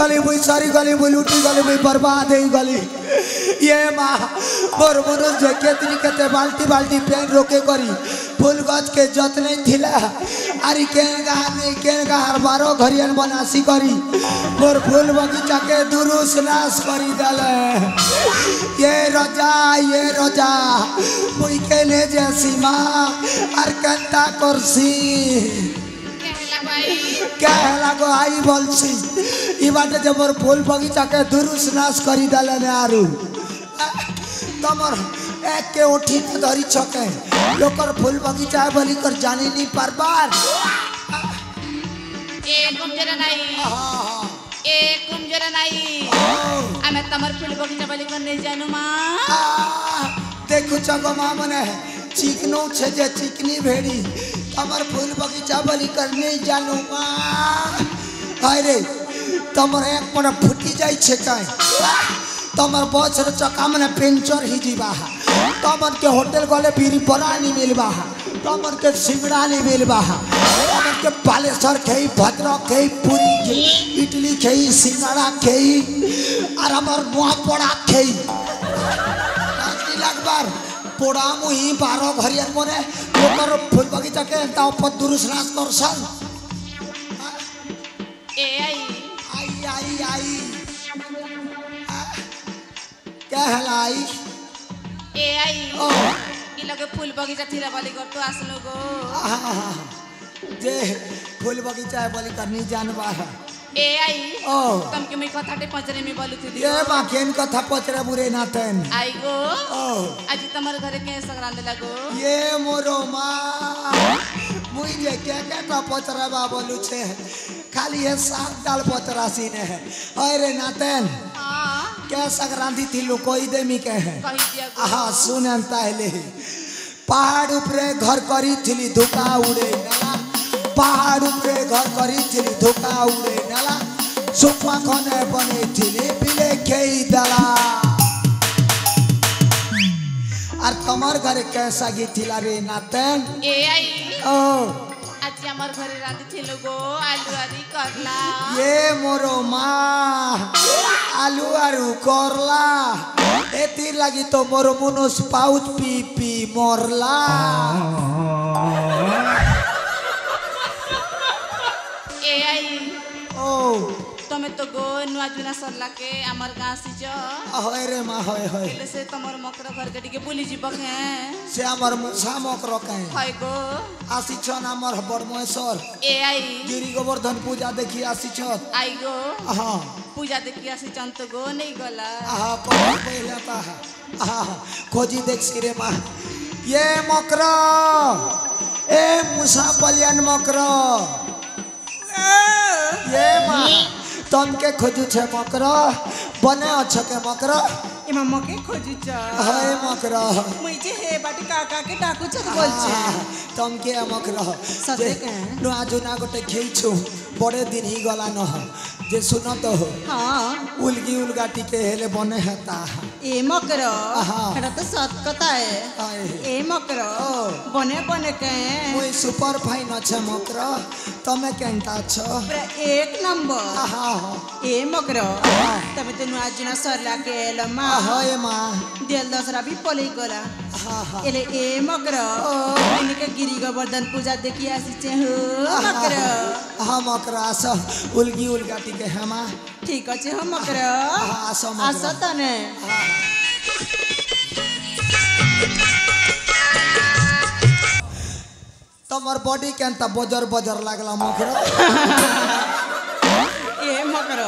गली मुई सारी गली मुई लुटी गली मुई बर्बाद हो गली ये माँ मोर मनुष्य केतनी केते बाल्टी बाल्टी पेन रोके करी फूल गज के जतने थिला अरे केन गार बारो घरियन बनासी करी मोर फूल बगीचा के दुरुस नाश करी दले ये रजा मुई केने जैसी माँ और कंता करसी क्या लागो आई बोलसी ई बाटे जब मोर फूल बगीचा के दुरुस नाश करी दले ने आरु तमर एक के उठी के धरी छके लोकर फूल बगीचा बोली कर जानी नहीं परबार एकम जरा नहीं आमे तमर फूल बगीचा बोली कर नहीं जानू मां देखो चगो मां मने चिकनो छे जे चिकनी भेड़ी तमर फूल बगीचा बोली कर नहीं जानू मां अरे तमर एक पर फुटी जाई छे काई तमर बस चक्का मने पंचर ही जीवा तमर के होटल गले बीरी परानी मिलबा तमर के सिंगड़ानी मिलबा तमर के बालेश्वर खेई भद्रक खेई पूरी खेई इडली खेई सिंगड़ा खेई और हमर मुआ पोड़ा खेई लगबार पोड़ा मुही 12 घरियन मने लोकर फूल बगीचा के ता ऊपर दुरुस नाश करसन ए आई क्या हलाई ए आई ई लगे फूल बगीचा थिरा वाली कर तो आसलो गो जे फूल बगीचा वाली करनी जानबा है ए आई तुम के मैं कथाटे पचरे में बोलू थी ये बाकेन कथा पचरे बुरे ना तन आई गो आज तमर घरे के संग्रांद लगो ये मोरो मां मुई जे क्या पचरा बा बोलू छे खाली ये सात डाल पचरासी ने है अरे नातन क्या संक्रांति थी लो कोई देमी के है हाँ सुनन ताहले पहाड़ ऊपरे घर करी थी धोखा उड़े नला पहाड़ ऊपरे घर करी थी धोखा उड़े नला सुखमा खने बने थी बिले खेई दला और तमर घर कैसा गीथिला रे नातन ए आई आज हमार घरे रांधी थिलो गो आलू आरी करला ये मोरो माँ आलू आरू करला एती लगी तो मोरो मुनुस पाउच पी पी मोरला ए आई तमे तो गो नुआ जुना सरला के हमर गां सिज होय रे मां होय केले से तमर मकर घर के बुली जीबक है से हमर मुसा मकर के होय गो आसी छन हमर बड़महेश्वर ए आई गिरी गोवर्धन पूजा देखी आसी छन आई गो हां पूजा देखी आसी छन तो गो नहीं गला हां को पहले ता हां खोजी देख सी रे मां ये मकर ए मुसा बलियान मकर ये मां तम के खोजू छे मकर बने अच्छ के मकर एमा मके खोजू छ हाय मकर मुई जे हे बाटी काका के डाकू छ बोल छे तम के मकर सते के नो आज ना गोटे खेइछु बड़े दिन ही गला न जे सुनो तो हां उलगी उलगाटी के हेले बने हता ए मकर एटा तो सत कथा है ए मकर बने बने के मुई सुपर फाइन छ मकर तमे केनता छ एक नंबर ए मकर तमे तो आज ना सरला के लम्मा हाय मां दिल दसरा भी पले करा एले ए मकर मैंने के गिरी गोवर्धन पूजा देखी आसी छे हो मकर हां मकर आस उलगी उलगाटी के हमा ठीक अछि हम मकर आस तने तमर बॉडी केनता बजर बजर लागला मकर ए मकर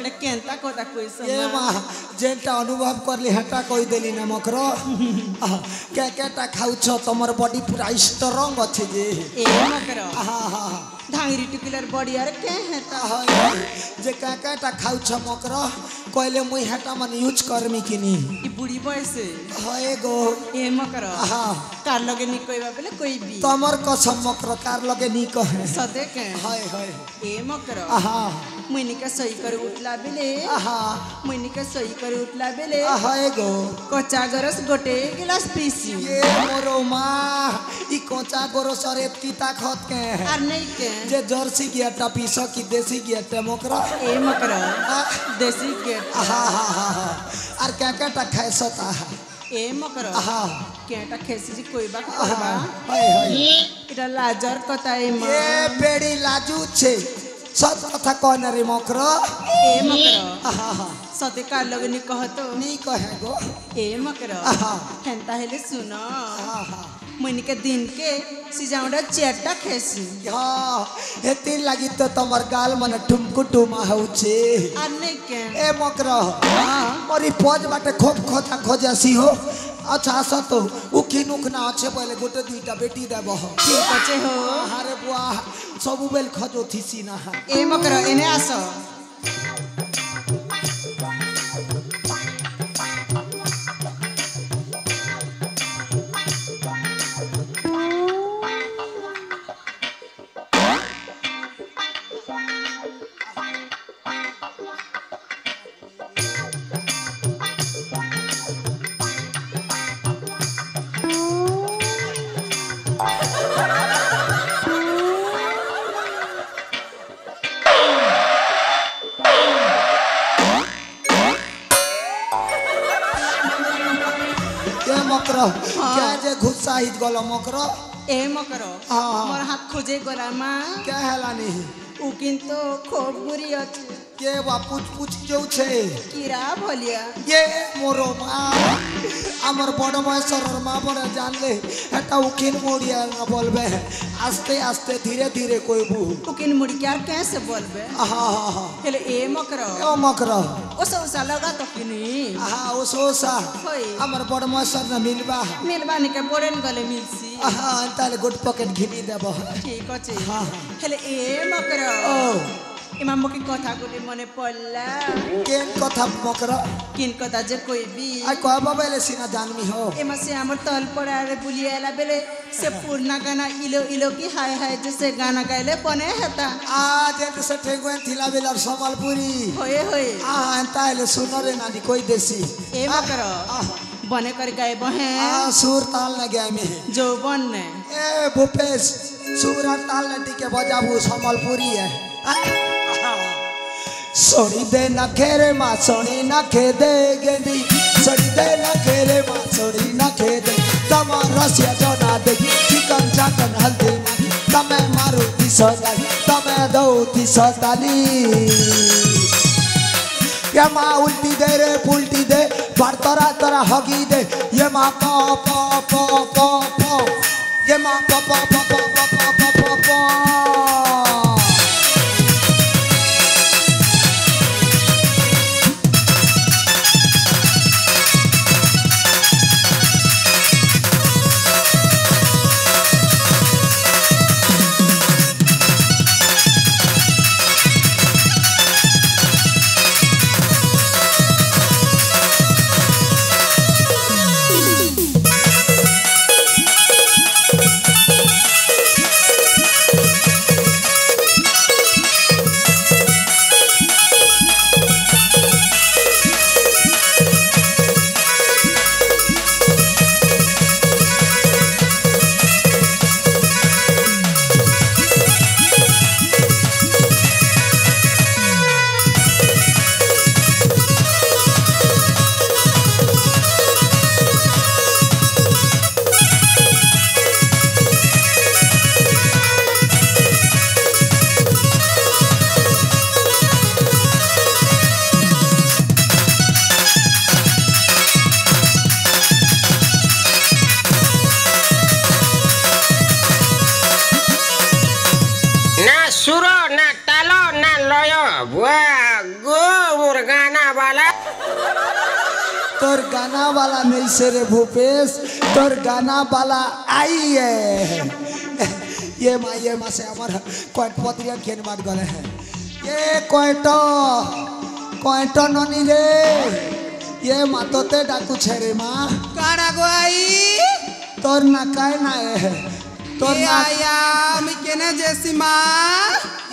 ले केनता कोता कोई ये मां जेंटा अनुभव करली हटा कोई देली न मकर के केटा खाउ छ तमर बॉडी पूरा स्ट्रांग अछि जे ए मकर धांगरी टुकिलर बॉडी अरे के हेता जे का केटा खाउ छ मकर कहले मुई हटा मन यूज करमी किनी ई बुढ़ी बयस हाय गो ए मकर कार लगे नी कोई बाबले कोई भी तमर कसम मकर कार लगे नी कहे सते के हाय ए मकर मुइनी के सही कर उठला बेले आहा मुइनी के सही कर उठला बेले आहा एगो कच्चा गरस गोटे गिलास पीसी ये मोरो माँ ई कोचा गोरो सरे तीता खत के और नहीं के जे जर्सी गिया टपीसो की देसी गिया टमोकरा ए मकरा देसी गेट आहा हा हा हा और क्या क्या टखाए सता ए मकरा आहा केटा खेसी जी कोई बात करबा हाय हाय इटा लाजर कता ए मा ये पेड़ी लाजू छे सत कथा कोन रे मकरा ए मकरा आहा हा सते का लगनी कहतो नी कहे गो ए मकरा आहा हेंता हेले सुनो आहा मुइनी के दिन के सिजाउडा चेटा खेसी हाँ हेती लगी तो तमर गाल मन ठुमकु टुमा होचे और नहीं के ए मकरा हां मोरी फौज बाटे खूब खोजा खोजासी हो अच्छा सतो उखी नुख ना अच्छे पहले गोटे दुईटा बेटी देबो ठीक আছে हो हारे बुआ सब बेल खजो थीसी ना ए मकरा एने आसो मकरो क्या जे घुस्सा हित गलो मकरो ए मकरो मोर हाथ खोजे गला मा क्या हेलानी उ किंतु खूब बुरी अछि के वा पूछ पूछ जो छे कीरा भलिया ये मोरो मा हमर बड़ महेश्वर मा बड़े जान ले एटा उकिन मोड़िया ना बोलबे आस्ते आस्ते धीरे धीरे कोई बू उकिन मुड़िया कैसे बोलबे आहा हा हेले ए मकरो ओ मकरो ओसा लगा तो किनी आहा ओसोसा होय हमर बड़ महेश्वर न मिलबा मिलबानी के बोरेन गले मिलसी आहा ताले गुड पॉकेट घिनी देबो ठीक अछि हां हेले ए मकरो ओ इमा मके कथा गुटे मने पल्ला केन कथा मकरो किन कथा जे कोई भी आई कहबा बेले सिना जानमी हो एमा से हमर तल पड़ारे बुलियाला बेले से पूर्णा गाना इलो इलो की हाय हाय जैसे गाना गाइले बने हेता आ जे से ठेगुन थिला बेलर संबलपुरी होए होए आ अंताले सुनरे नानी कोई देसी ए मकरो बने कर गए बहे आ सुर ताल न गया में जो बन ने ए भूपेश सुर ताल न टिके बजाबू संबलपुरी है सोनी दे न खेरे मा सोनी न खेदे गेंदी सोनी दे न खेरे मा सोनी न खेदे तमा रसिया जोना दे चिकन चाकन हल्दी तमे मारुति सदाली तमे दौती सदाली ये माँ उल्टी दे रे पुल्टी दे पर तोरा तोरा हगी दे ये माँ पो पो पो पो पो ये माँ पो पो पो पो पो पो पो पो तोर गाना वाला नहीं से रे भूपेश तोर गाना वाला आई है ये माँ से हमारा कोट पत्रिया खेन बात गले है ये कोयटो ननी रे ये माँ तोते डाकू छे रे माँ काना गोई तोर ना काय ना है तोर ना आया मी केने जैसी माँ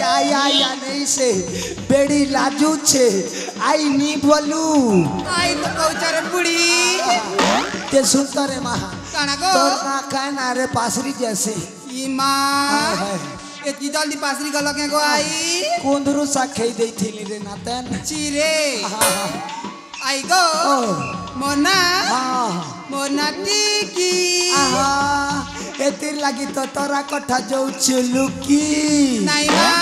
या नहीं से बेड़ी लाजू छे आई नी बोलू आई तो कौचर बुढ़ी ते सुनता रे माँ काना को तो ना कहना रे पासरी जैसे ई माँ इतनी जल्दी पासरी गलो के को आई कुंदरू सा खेई दे थी रे नातन चीरे आई गो मोना मोना टिकी एतिर लगी तो तोरा कथा जो चुलुकी नहीं माँ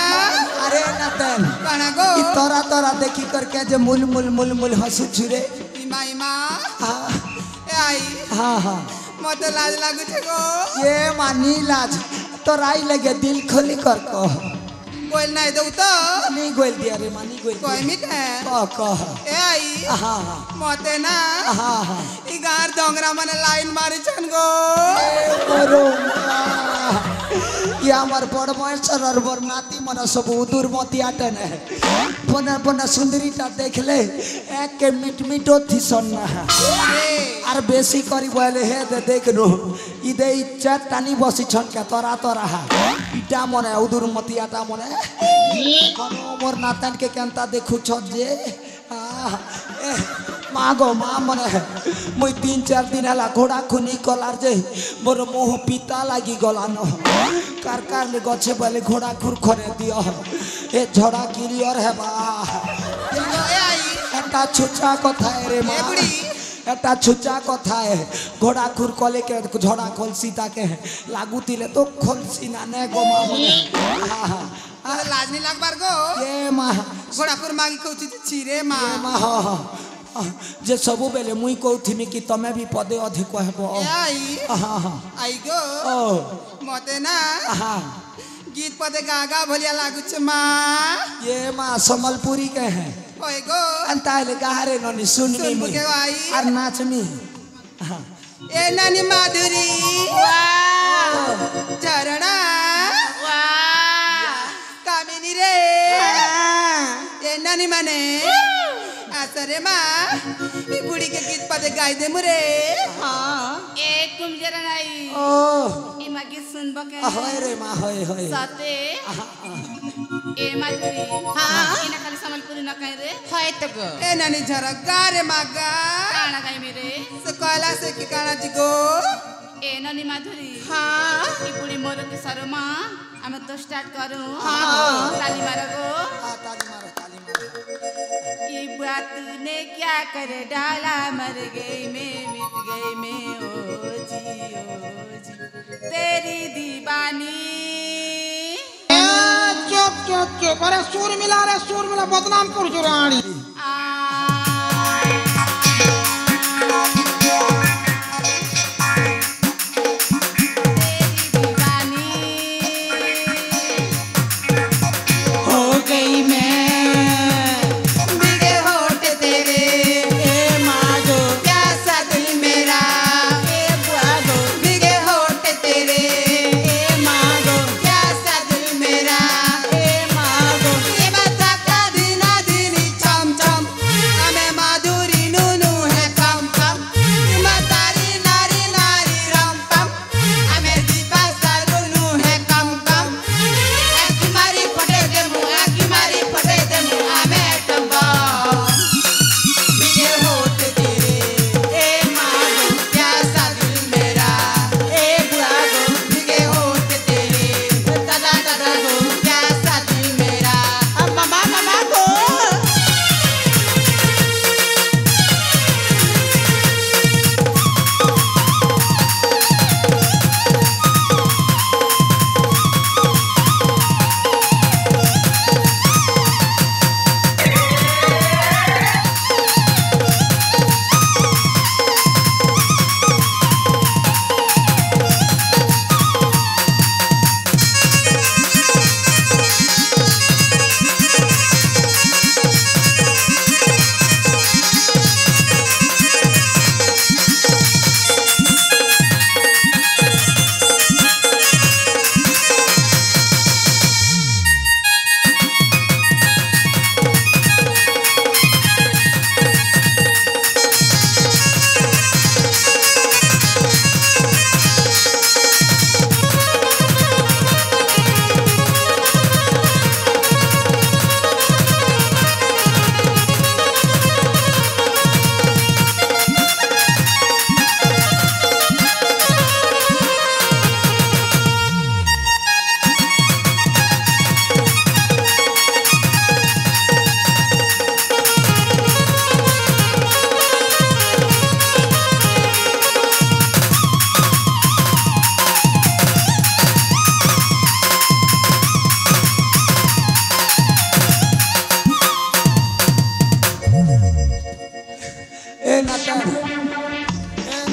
अरे नातन काना को ई तोरा तोरा देखी करके जे मुल मुल मुल मुल हंसू छुरे इमा इमा ए आई हाँ मते लाज लागू छे गो ये मानी लाज तो राई लगे दिल खोली कर को बोल नहीं दो तो नहीं गोल दिया रे मानी गोल कोई मिट है कह ए आई मते ना ई गार डोंगरा मने लाइन मारी छन गो करो ये हमार बड़ महेश्वर और बड़ नाती मन सब उदूर मती आटन है बना बना सुंदरी ता देख ले एक के मिट मिटो थी सन्ना आर बेसी करी बोले हे दे देख नो इदे इच्छा तानी बसी छन के तोरा तोरा इटा मने उदूर मती आटा मने कनो मोर नातन के केनता देखु छ जे मागो माँ मने मुई 3-4 दिन हला घोड़ा खुनी कलार जे मोर मोह पिता लागी गला न कार कार ले गछे बोले घोड़ा खुर खरे दियो ए झड़ा क्लियर है बा ए आई एटा छुचा कथा है रे माँ एटा छुचा कथा है घोड़ा खुर कले के झड़ा खोल सीता के लागू तिले तो खोल सीना ने गो माँ मने लाज नहीं लाग बार गो ये माँ घोड़ा खुर मागी कौची चीरे माँ जे सबु बेले मुई कहथिमी कि तमे भी पदे अधिक कहबो आई आई गो मते ना गीत पदे गागा भलिया लागु छ माँ ये माँ समलपुरी के हैं ओए गो अंताले गारे ननी सुननी सुन के आई और नाचनी ए नानी माधुरी झरणा कामिनी रे ए नानी माने आसरे माँ ई बुढ़ी के गीत पदे गाई दे मुरे ए तुम जरा नहीं ओ ई माँ गीत सुनबो के होय रे माँ होय होय साथे ए माधुरी इना खाली समलपुरी न कह रे हाय तो गो ए नानी झरगा रे मागा काना गाई मेरे से कहला से कि काना जी गो ए ननी माधुरी ई बुढ़ी मोर के शर्मा हमें तो स्टार्ट करूं ताली मारो गो ताली मारो ये बात ने क्या कर डाला मर गई मैं मिट गई मैं ओ जी तेरी दीवानी चुप अरे सूर मिला बदनाम कर जो रानी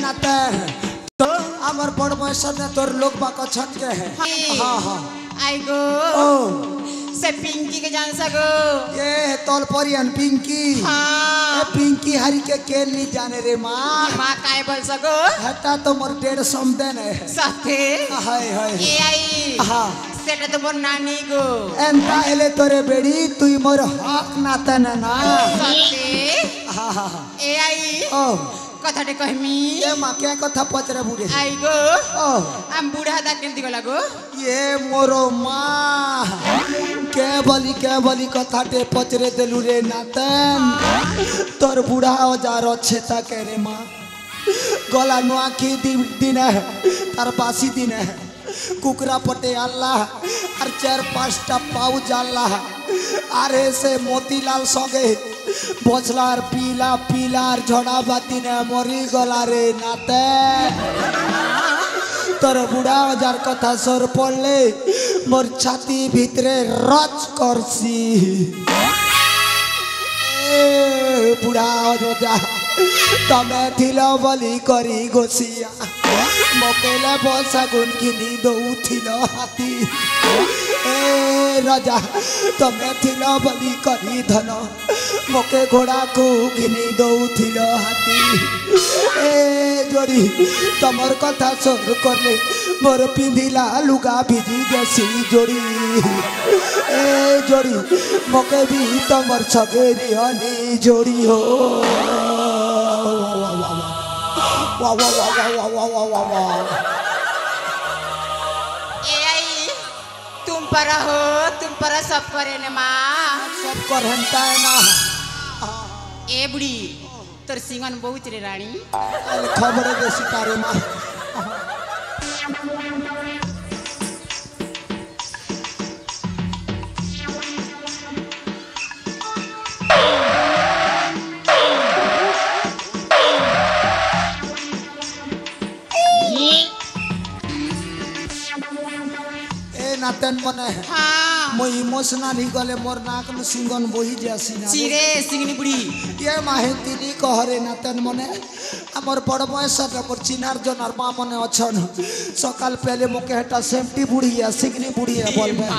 नाते तो আমার বড় বয়সের না তোর লোক বাক ছটকে है हां हां आई गो ओ से पिंकी के जान सको ये तोल परियन पिंकी हाँ ए पिंकी हरि के केल नहीं जाने रे मां माँ काय बोल सको हटा तो मोर 1.5 समदेन है साथे हाय हाय ए आई हां सेटा तो मोर नानी गो एंता हेले तोरे बेड़ी तुई मोर हक नाता ना साथे हां हां ए आई ओ कथाटे कहमी ये मां क्या कथा पचरे बुढ़े आई गो ओ आम बूढ़ा दा केंती गला गो ये मोरो मां के बोली कथा टे पचरे देलु रे नातन तोर बूढ़ा औजार अच्छे ता के रे मां गला नुआ की दिन है तार बासी दिन है कुकरा पटे अल्लाह और 4-5टा पाउच अल्लाह अरे से मोतीलाल सगे बचलार पीला पीलार झड़ा बाती ने मरी गला रे नाते तोर बुढ़ा औजार कथा सर पड़ले मोर छाती भितरे रच करसी बुढ़ा औजार तमे थिलो बोली करी गोसिया मकेले बसा गुन घिनी दौथिलो हाथी ए राजा तमे थिलो बोली करी धन मके घोड़ा को घिनी दौथिलो हाथी ए जोड़ी तमर कथा सर करले मोर पिंधिला लुगा भिजी जसी जोड़ी ए जोड़ी मके भी तमर छगेरी हनी जोड़ी हो वाह वाह वाह वाह वाह वाह वाह वाह ए आई तुम पर सब करे ने माँ सब कर हंता है ना ए बुढ़ी तोर सिंगन बहुत रे रानी खबर दे सितारे माँ नातन मने हाँ मो इमोशनल ही गले मोर नाक में सिंगन बोही जैसी ना चिरे सिंगनी बुढ़ी ये माहिती कहरे नातन मने हमर बड़ बयस मोर चिनार जनार माँ मने अछन सकाल पहले मोके हटा सेमटी बुढ़ी है सिंगनी बुढ़ी है बोलबे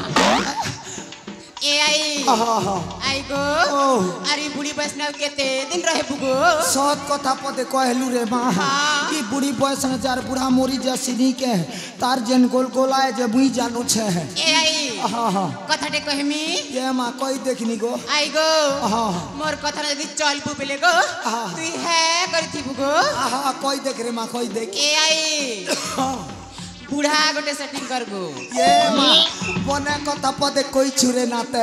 ए आई हां हां आई गो अरे बुढ़ी वैष्णव केते दिन रहे बुगो सब कथा पते कहलू रे माँ ई बुढ़ी बयस न जार बूढ़ा मोरी जैसी नी के तार जन गोल गोलाए जे बुई जानू छे ए आई हां हां कथाटे कहमी ये माँ कोई देखनी गो आई गो हां मोर कथा यदि चल पुबेले गो तू है करथी बुगो हां कोई देख रे माँ कोई देख ए आई बूढ़ा गोटे सेटिंग कर गो ये माँ बने कथा पदे कोई छुरे नाते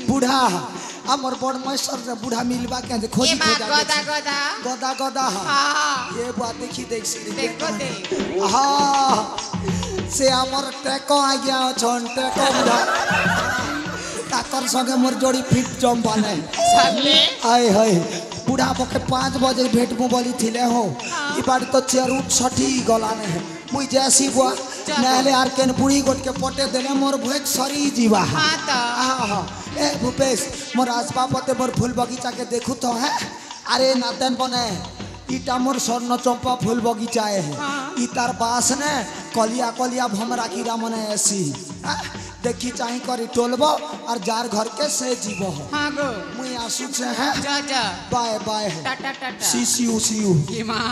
बूढ़ा हमर बड़ मैसर से बूढ़ा मिलबा के जे खोजी खोजा गदा गदा गदा गदा हां ये बात देखी देख सी देखो दे हां से हमर टेको आ गया छन टेको बूढ़ा ताकर संगे मोर जोड़ी फिट जम बने सामने आए हाय बूढ़ा बके 5 बजे भेट मु बोली थिले हो ई बात तो चेरूट छठी गलाने है मुई जैसी बुआ नहले आर केन बुढ़ी गोट के पटे देले मोर भोग सरी जीवा हां त हां ए भूपेश मोर आसपा पते मोर फूल बगीचा के देखू तो है अरे नातन बने इटा मोर स्वर्ण चंपा फूल बगीचा है ई तार बास ने कलिया कलिया भमरा कीड़ा मने ऐसी देखी चाही करी टोलबो और जार घर के से जीवो हां गो मुई आसु से है जा जा bye bye tata tata see you ये मां